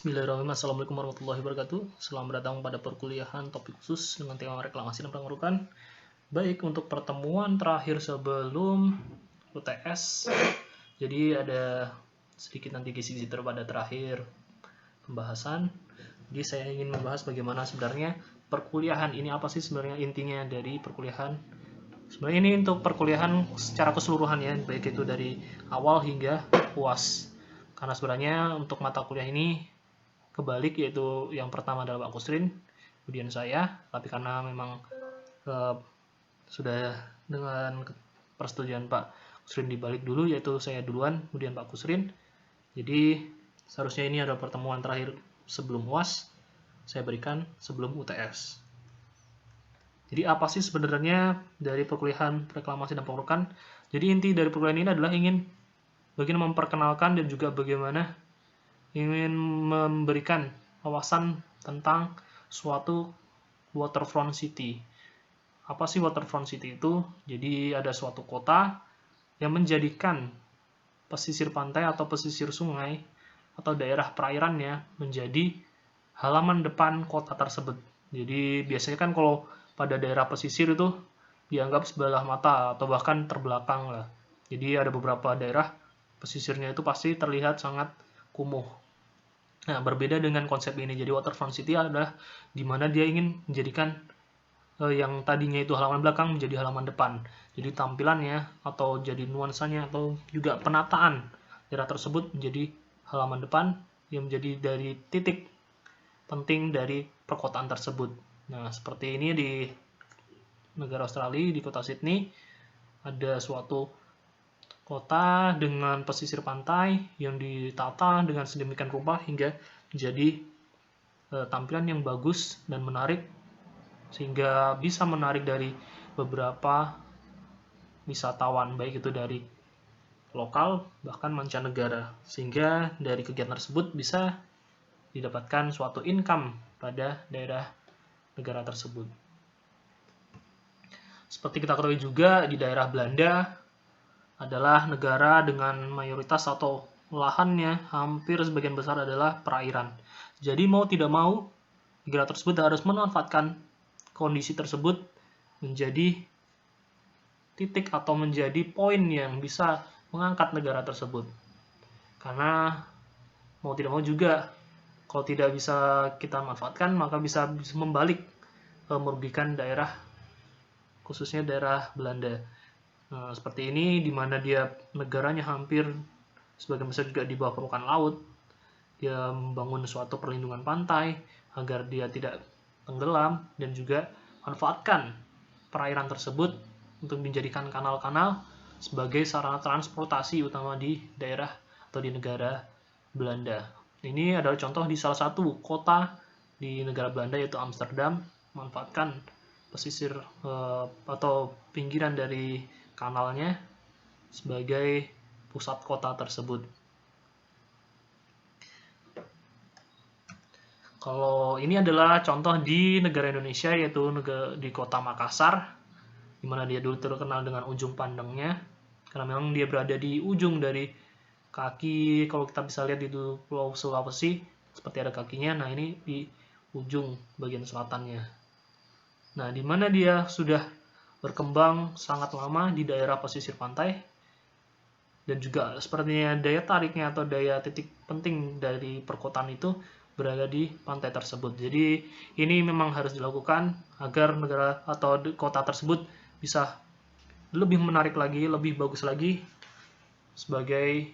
Bismillahirrahmanirrahim. Assalamualaikum warahmatullahi wabarakatuh. Selamat datang pada perkuliahan topik khusus dengan tema reklamasi dan pengurukan. Baik, untuk pertemuan terakhir sebelum UTS, jadi ada sedikit nanti kisi-kisi pada terakhir pembahasan. Jadi saya ingin membahas bagaimana sebenarnya perkuliahan ini, apa sih sebenarnya intinya dari perkuliahan. Sebenarnya ini untuk perkuliahan secara keseluruhan ya, baik itu dari awal hingga UAS. Karena sebenarnya untuk mata kuliah ini kebalik, yaitu yang pertama adalah Pak Kusrin, kemudian saya, tapi karena memang sudah dengan persetujuan Pak Kusrin dibalik dulu, yaitu saya duluan, kemudian Pak Kusrin. Jadi seharusnya ini adalah pertemuan terakhir sebelum UAS, saya berikan sebelum UTS. Jadi apa sih sebenarnya dari perkuliahan reklamasi dan pengurukan? Jadi inti dari perkuliahan ini adalah ingin bagaimana memperkenalkan dan juga bagaimana ingin memberikan wawasan tentang suatu waterfront city. Apa sih waterfront city itu? Jadi ada suatu kota yang menjadikan pesisir pantai atau pesisir sungai atau daerah perairannya menjadi halaman depan kota tersebut. Jadi biasanya kan kalau pada daerah pesisir itu dianggap sebelah mata atau bahkan terbelakang lah. Jadi ada beberapa daerah pesisirnya itu pasti terlihat sangat kumuh. Nah, berbeda dengan konsep ini. Jadi waterfront city adalah di mana dia ingin menjadikan yang tadinya itu halaman belakang menjadi halaman depan. Jadi tampilannya atau jadi nuansanya atau juga penataan daerah tersebut menjadi halaman depan yang menjadi dari titik penting dari perkotaan tersebut. Nah, seperti ini di negara Australia, di kota Sydney, ada suatu kota dengan pesisir pantai yang ditata dengan sedemikian rupa hingga menjadi tampilan yang bagus dan menarik, sehingga bisa menarik dari beberapa wisatawan, baik itu dari lokal bahkan mancanegara, sehingga dari kegiatan tersebut bisa didapatkan suatu income pada daerah negara tersebut. Seperti kita ketahui juga, di daerah Belanda adalah negara dengan mayoritas atau lahannya hampir sebagian besar adalah perairan. Jadi mau tidak mau, negara tersebut harus memanfaatkan kondisi tersebut menjadi titik atau menjadi poin yang bisa mengangkat negara tersebut. Karena mau tidak mau juga, kalau tidak bisa kita manfaatkan, maka bisa membalik, merugikan daerah, khususnya daerah Belanda. Seperti ini, di mana dia negaranya hampir sebagian besar juga di bawah permukaan laut. Dia membangun suatu perlindungan pantai agar dia tidak tenggelam, dan juga manfaatkan perairan tersebut untuk menjadikan kanal-kanal sebagai sarana transportasi utama di daerah atau di negara Belanda. Ini adalah contoh di salah satu kota di negara Belanda, yaitu Amsterdam, memanfaatkan pesisir atau pinggiran dari kanalnya sebagai pusat kota tersebut. Kalau ini adalah contoh di negara Indonesia, yaitu di kota Makassar, di mana dia dulu terkenal dengan ujung pandangnya, karena memang dia berada di ujung dari kaki. Kalau kita bisa lihat di Pulau Sulawesi, seperti ada kakinya. Nah, ini di ujung bagian selatannya. Nah, di mana dia sudah berkembang sangat lama di daerah pesisir pantai, dan juga sepertinya daya tariknya atau daya titik penting dari perkotaan itu berada di pantai tersebut. Jadi ini memang harus dilakukan agar negara atau kota tersebut bisa lebih menarik lagi, lebih bagus lagi sebagai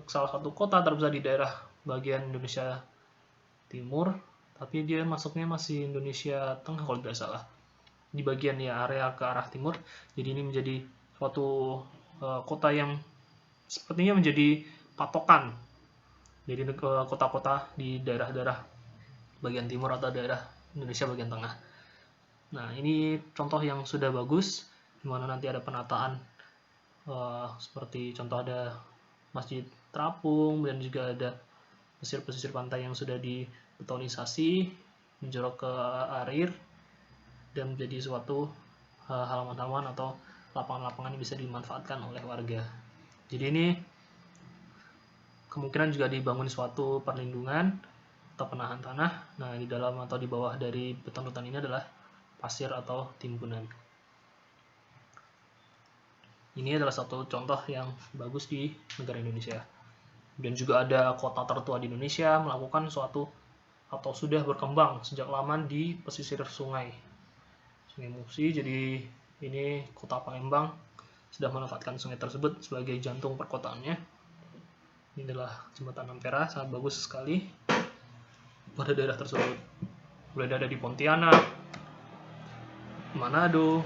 salah satu kota terbesar di daerah bagian Indonesia Timur, tapi dia masuknya masih Indonesia Tengah kalau tidak salah, di bagian ya area ke arah timur. Jadi ini menjadi suatu kota yang sepertinya menjadi patokan dari kota-kota di daerah-daerah bagian timur atau daerah Indonesia bagian tengah. Nah, ini contoh yang sudah bagus, di mana nanti ada penataan seperti contoh ada Masjid Terapung, dan juga ada pesisir-pesisir pantai yang sudah dibetonisasi menjorok ke air dan menjadi suatu halaman-halaman atau lapangan-lapangan yang bisa dimanfaatkan oleh warga. Jadi ini kemungkinan juga dibangun suatu perlindungan atau penahan tanah. Nah, di dalam atau di bawah dari beton-beton ini adalah pasir atau timbunan. Ini adalah satu contoh yang bagus di negara Indonesia. Dan juga ada kota tertua di Indonesia melakukan suatu atau sudah berkembang sejak lama di pesisir Sungai Musi. Jadi ini kota Palembang sudah memanfaatkan sungai tersebut sebagai jantung perkotaannya. Ini adalah jembatan Ampera, sangat bagus sekali pada daerah tersebut. Mulai ada di Pontianak, Manado,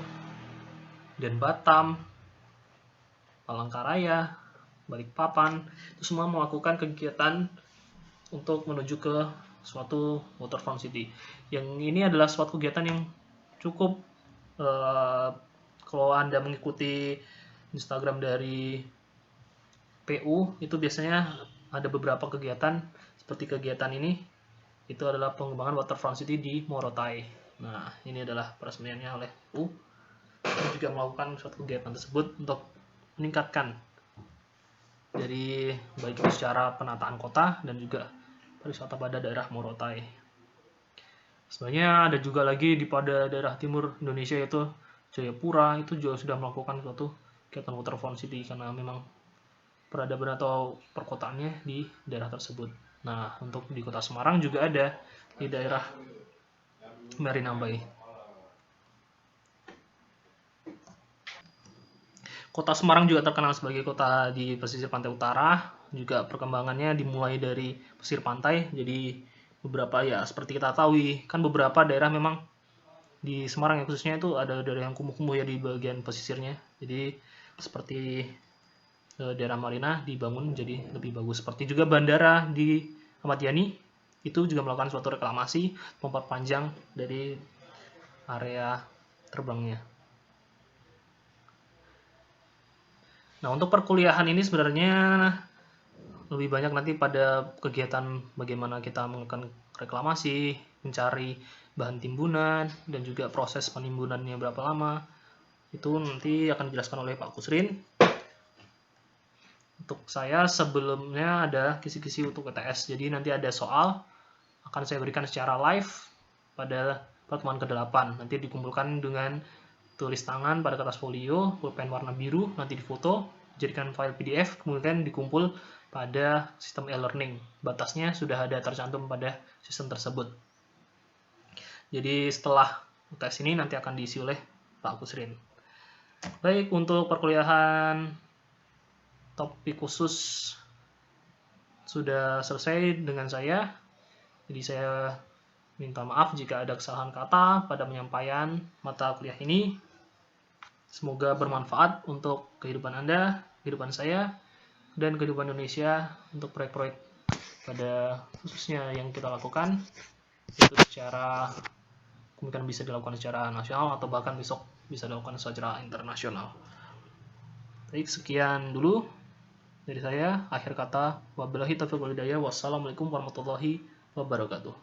dan Batam, Palangkaraya, Balikpapan, itu semua melakukan kegiatan untuk menuju ke suatu waterfront city. Yang ini adalah suatu kegiatan yang cukup kalau Anda mengikuti Instagram dari PU, itu biasanya ada beberapa kegiatan seperti kegiatan ini, itu adalah pengembangan waterfront city di Morotai. Nah, ini adalah peresmiannya oleh PU. Kami juga melakukan suatu kegiatan tersebut untuk meningkatkan dari baik itu secara penataan kota dan juga pariwisata pada daerah Morotai. Sebenarnya ada juga lagi di pada daerah timur Indonesia yaitu Jayapura, itu juga sudah melakukan suatu kegiatan waterfront city karena memang peradaban atau perkotaannya di daerah tersebut. Nah, untuk di kota Semarang juga ada di daerah Marina Bay. Kota Semarang juga terkenal sebagai kota di pesisir pantai utara. Juga perkembangannya dimulai dari pesisir pantai. Jadi beberapa ya seperti kita tahu kan beberapa daerah memang di Semarang ya khususnya itu ada daerah yang kumuh-kumuh ya di bagian pesisirnya. Jadi seperti daerah Marina dibangun jadi lebih bagus. Seperti juga bandara di Ahmad Yani itu juga melakukan suatu reklamasi memperpanjang dari area terbangnya. Nah, untuk perkuliahan ini sebenarnya lebih banyak nanti pada kegiatan bagaimana kita melakukan reklamasi, mencari bahan timbunan, dan juga proses penimbunannya berapa lama. Itu nanti akan dijelaskan oleh Pak Kusrin. Untuk saya sebelumnya ada kisi-kisi untuk UTS. Jadi nanti ada soal akan saya berikan secara live pada pertemuan ke-8. Nanti dikumpulkan dengan tulis tangan pada kertas folio, pulpen warna biru, nanti difoto, jadikan file PDF, kemudian dikumpul pada sistem e-learning. Batasnya sudah ada tercantum pada sistem tersebut. Jadi setelah UTS ini nanti akan diisi oleh Pak Kusrin. Baik, untuk perkuliahan topik khusus sudah selesai dengan saya. Jadi saya minta maaf jika ada kesalahan kata pada penyampaian mata kuliah ini. Semoga bermanfaat untuk kehidupan Anda, kehidupan saya, dan kehidupan Indonesia untuk proyek-proyek pada khususnya yang kita lakukan. Itu secara kemungkinan bisa dilakukan secara nasional atau bahkan besok bisa dilakukan secara internasional. Baik, sekian dulu dari saya. Akhir kata, wabillahi taufiq wal hidayah. Wassalamualaikum warahmatullahi wabarakatuh.